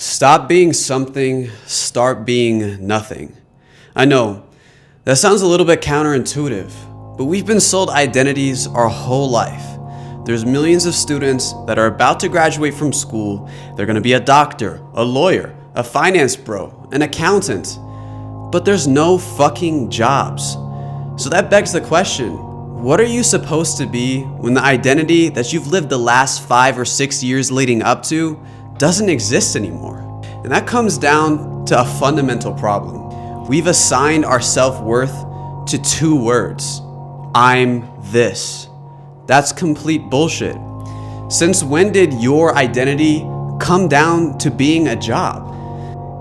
Stop being something, start being nothing. I know, that sounds a little bit counterintuitive, but we've been sold identities our whole life. There's millions of students that are about to graduate from school. They're gonna be a doctor, a lawyer, a finance bro, an accountant, but there's no fucking jobs. So that begs the question, what are you supposed to be when the identity that you've lived the last 5 or 6 years leading up to doesn't exist anymore? And that comes down to a fundamental problem. We've assigned our self-worth to 2 words. I'm this. That's complete bullshit. Since when did your identity come down to being a job?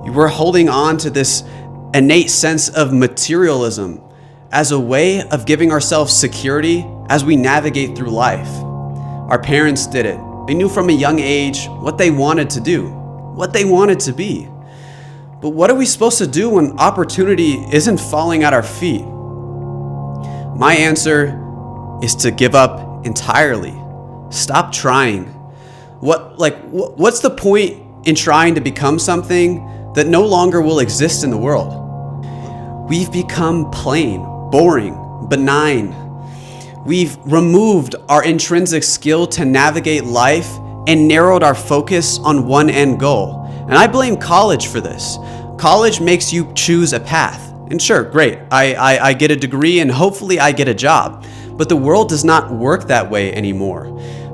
You were holding on to this innate sense of materialism as a way of giving ourselves security as we navigate through life. Our parents did it. They knew from a young age what they wanted to do, what they wanted to be. But what are we supposed to do when opportunity isn't falling at our feet? My answer is to give up entirely. Stop trying. What's the point in trying to become something that no longer will exist in the world? We've become plain, boring, benign. We've removed our intrinsic skill to navigate life and narrowed our focus on one end goal. And I blame college for this. College makes you choose a path. And sure, great, I get a degree and hopefully I get a job. But the world does not work that way anymore.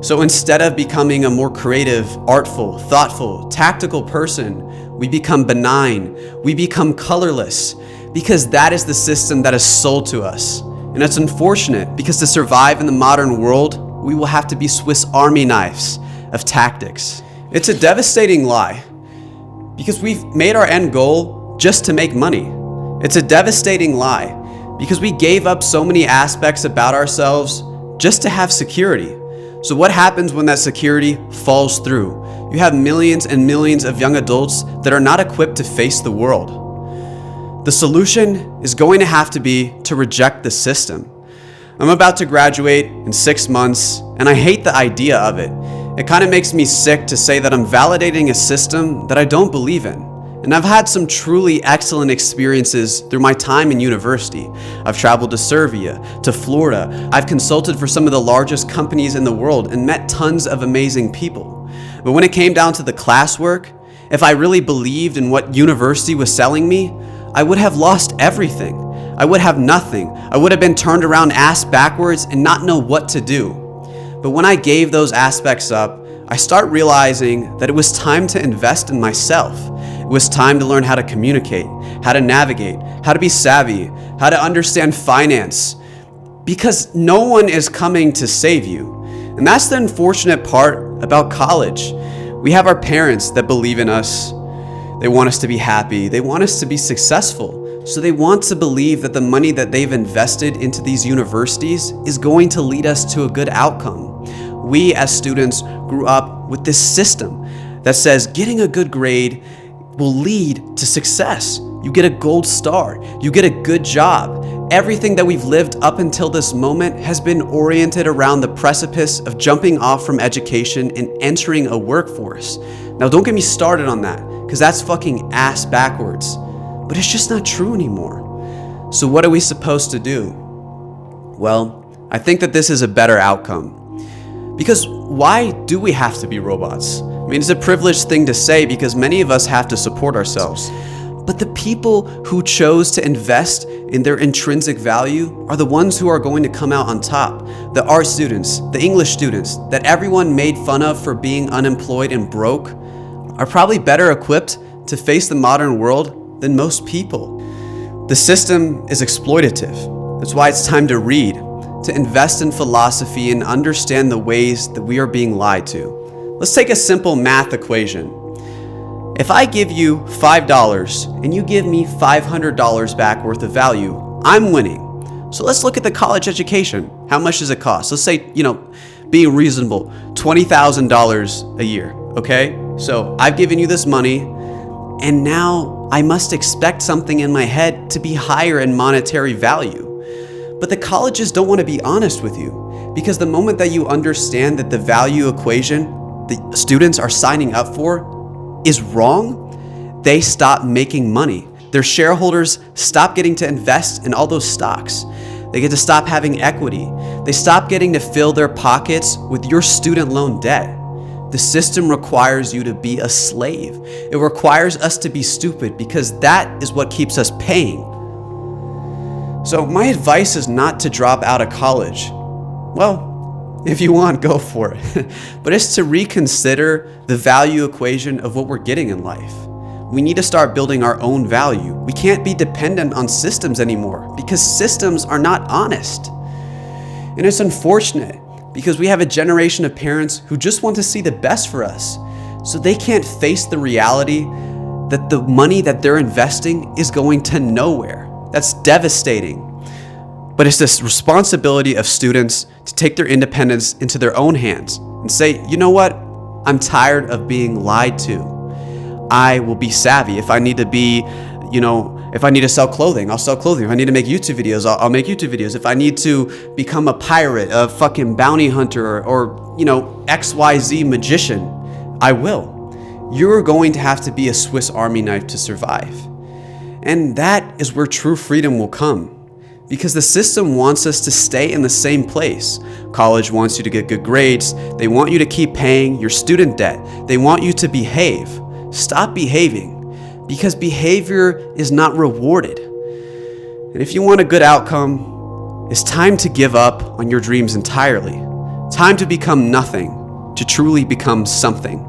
So instead of becoming a more creative, artful, thoughtful, tactical person, we become benign, we become colorless, because that is the system that is sold to us. And it's unfortunate because to survive in the modern world, we will have to be Swiss Army knives of tactics. It's a devastating lie because we've made our end goal just to make money. It's a devastating lie because we gave up so many aspects about ourselves just to have security. So what happens when that security falls through? You have millions and millions of young adults that are not equipped to face the world. The solution is going to have to be to reject the system. I'm about to graduate in 6 months, and I hate the idea of it. It kind of makes me sick to say that I'm validating a system that I don't believe in. And I've had some truly excellent experiences through my time in university. I've traveled to Serbia, to Florida. I've consulted for some of the largest companies in the world and met tons of amazing people. But when it came down to the classwork, if I really believed in what university was selling me, I would have lost everything. I would have nothing. I would have been turned around ass backwards and not know what to do. But when I gave those aspects up, I start realizing that it was time to invest in myself. It was time to learn how to communicate, how to navigate, how to be savvy, how to understand finance, because no one is coming to save you. And that's the unfortunate part about college. We have our parents that believe in us. They want us to be happy. They want us to be successful. So they want to believe that the money that they've invested into these universities is going to lead us to a good outcome. We as students grew up with this system that says getting a good grade will lead to success. You get a gold star. You get a good job. Everything that we've lived up until this moment has been oriented around the precipice of jumping off from education and entering a workforce. Now, don't get me started on that, because that's fucking ass backwards. But it's just not true anymore. So what are we supposed to do? Well, I think that this is a better outcome. Because why do we have to be robots? I mean, it's a privileged thing to say because many of us have to support ourselves. But the people who chose to invest in their intrinsic value are the ones who are going to come out on top. The art students, the English students that everyone made fun of for being unemployed and broke are probably better equipped to face the modern world than most people. The system is exploitative. That's why it's time to read, to invest in philosophy and understand the ways that we are being lied to. Let's take a simple math equation. If I give you $5 and you give me $500 back worth of value, I'm winning. So let's look at the college education. How much does it cost? Let's say, being reasonable, $20,000 a year, okay? So I've given you this money, and now I must expect something in my head to be higher in monetary value. But the colleges don't want to be honest with you, because the moment that you understand that the value equation the students are signing up for is wrong, they stop making money. Their shareholders stop getting to invest in all those stocks. They get to stop having equity. They stop getting to fill their pockets with your student loan debt. The system requires you to be a slave. It requires us to be stupid because that is what keeps us paying. So my advice is not to drop out of college. Well, if you want, go for it. But it's to reconsider the value equation of what we're getting in life. We need to start building our own value. We can't be dependent on systems anymore because systems are not honest. And it's unfortunate because we have a generation of parents who just want to see the best for us. So they can't face the reality that the money that they're investing is going to nowhere. That's devastating. But it's this responsibility of students to take their independence into their own hands and say, you know what? I'm tired of being lied to. I will be savvy. If I need to be, if I need to sell clothing, I'll sell clothing. If I need to make YouTube videos, I'll make YouTube videos. If I need to become a pirate, a fucking bounty hunter, or XYZ magician, I will. You're going to have to be a Swiss Army knife to survive. And that is where true freedom will come. Because the system wants us to stay in the same place. College wants you to get good grades. They want you to keep paying your student debt. They want you to behave. Stop behaving, because behavior is not rewarded. And if you want a good outcome, it's time to give up on your dreams entirely. Time to become nothing, to truly become something.